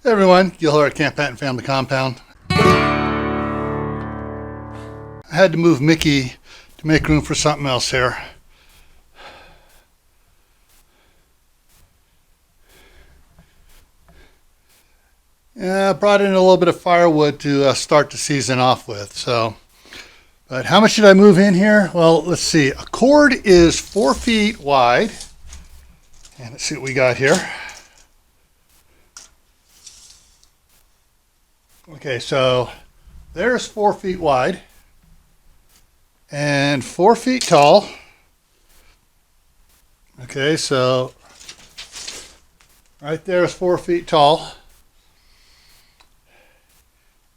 Hey everyone, Gil here at Camp Patton Family Compound. I had to move Mickey to make room for something else here. Yeah, I brought in a little bit of firewood to start the season off with. But how much did I move in here? Well, let's see. A cord is 4 feet wide. And let's see what we got here. Okay, so there's 4 feet wide and 4 feet tall. Okay, so right there is 4 feet tall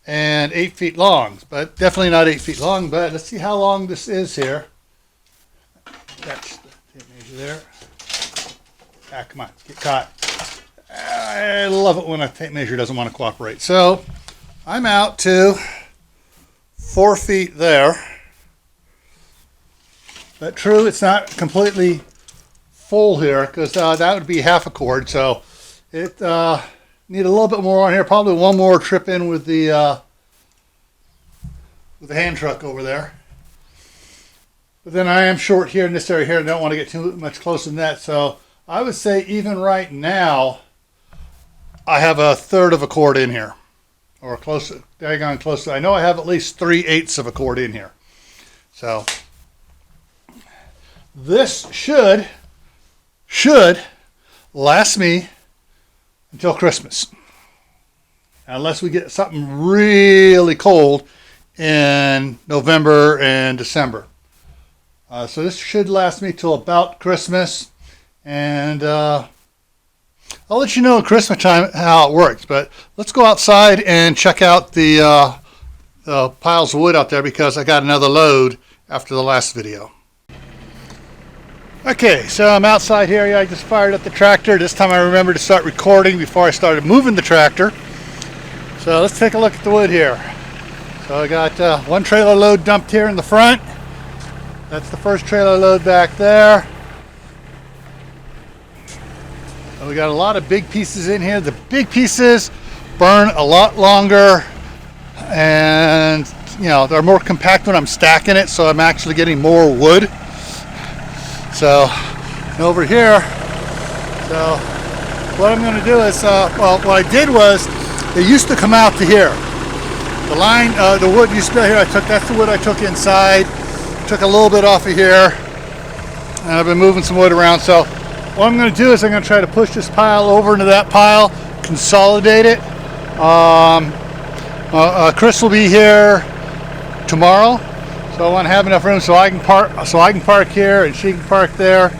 and 8 feet long, but definitely not 8 feet long. But let's see how long this is here. That's the tape measure there. Ah, come on, get caught. I love it when a tape measure doesn't want to cooperate. So I'm out to 4 feet there. But true, it's not completely full here because that would be half a cord. So it need a little bit more on here. Probably one more trip in with the hand truck over there. But then I am short here in this area here and don't want to get too much closer than that. So I would say even right now, I have a third of a cord in here. Or close, daggone close. I know I have at least 3/8 of a cord in here. So this should last me until Christmas. Unless we get something really cold in November and December. So this should last me till about Christmas. And I'll let you know at Christmas time how it works, but let's go outside and check out the piles of wood out there because I got another load after the last video. Okay, so I'm outside here. I just fired up the tractor. This time I remembered to start recording before I started moving the tractor. So let's take a look at the wood here. So I got one trailer load dumped here in the front. That's the first trailer load back there. We got a lot of big pieces in here. The big pieces burn a lot longer and they're more compact when I'm stacking it, so I'm actually getting more wood. So over here, so what I'm going to do is, well, what I did was they used to come out to here. The line, the wood used to be here. That's the wood I took inside. Took a little bit off of here, and I've been moving some wood around. So what I'm going to do is I'm going to try to push this pile over into that pile, consolidate it. Chris will be here tomorrow, so I want to have enough room so I can park here and she can park there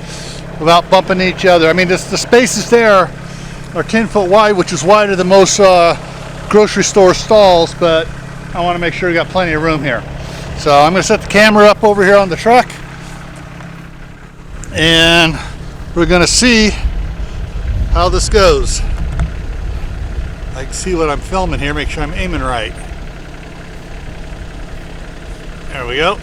without bumping each other. I mean, the spaces there are 10 foot wide, which is wider than most grocery store stalls, but I want to make sure we got plenty of room here. So I'm going to set the camera up over here on the truck, and we're going to see how this goes. I can see what I'm filming here, make sure I'm aiming right. There we go.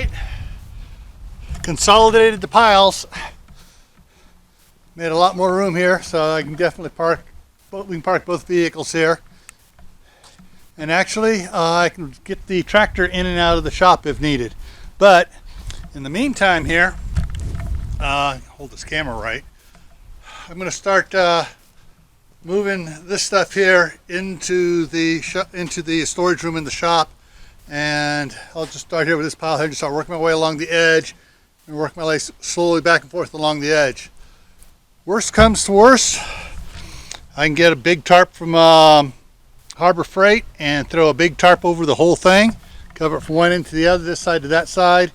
right, consolidated the piles. Made a lot more room here, so I can definitely park. We can park both vehicles here. And actually, I can get the tractor in and out of the shop if needed. But in the meantime here, hold this camera right. I'm going to start moving this stuff here into the storage room in the shop. And I'll just start here with this pile here and start working my way along the edge and work my way slowly back and forth along the edge. Worst comes to worst, I can get a big tarp from Harbor Freight and throw a big tarp over the whole thing, cover it from one end to the other, this side to that side,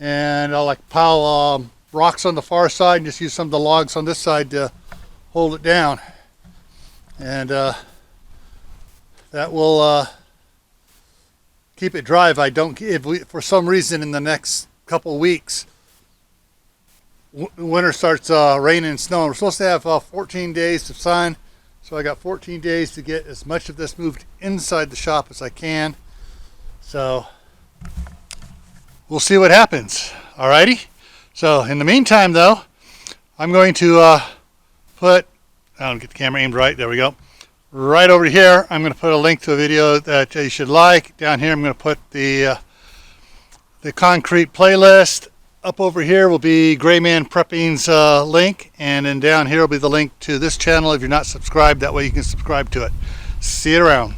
and I'll like pile rocks on the far side and just use some of the logs on this side to hold it down. And that will keep it dry if for some reason in the next couple weeks winter starts raining and snowing. We're supposed to have 14 days of sun, so I got 14 days to get as much of this moved inside the shop as I can. So we'll see what happens. Alrighty. So in the meantime, though, I'm going to put, I'll get the camera aimed right. There we go. Right over here, I'm going to put a link to a video that you should like. Down here, I'm going to put the concrete playlist. Up over here will be Grayman Prepping's link, and then down here will be the link to this channel if you're not subscribed. That way you can subscribe to it. See you around.